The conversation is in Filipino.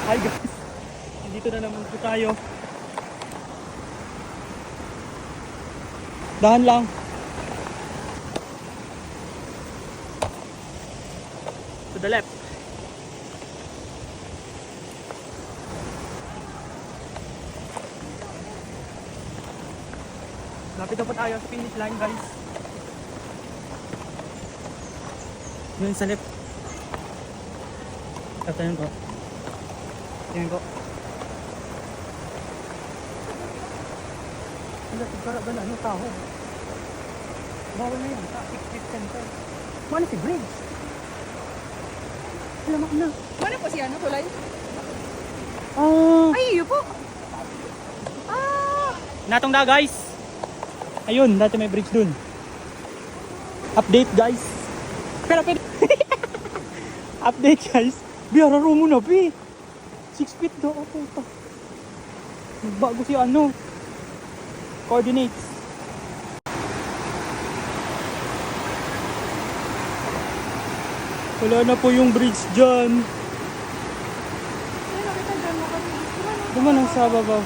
Hi guys, dito na naman po tayo. Dahan lang. To the left. Lapit na po tayo sa finish line guys. Yun sa left. Tatayin ko. Tingin ko. Wala, tigkara ba na? Ano tao? Bawal na yan. Sa 6 feet center. Mana si Bridge? Alamak na. Mana po siya, ano, kulay? Ah! Ay, iyo po. Ah! Natong na guys. Ayun, dati may bridge dun. Update guys. Pero update guys. Biyararo mo na bi. 6 feet daw ako ito. Bago si ano. Coordinates. Wala na po yung bridge dyan. Ay, nakita dyan mo kami. Duman ang sa babaw.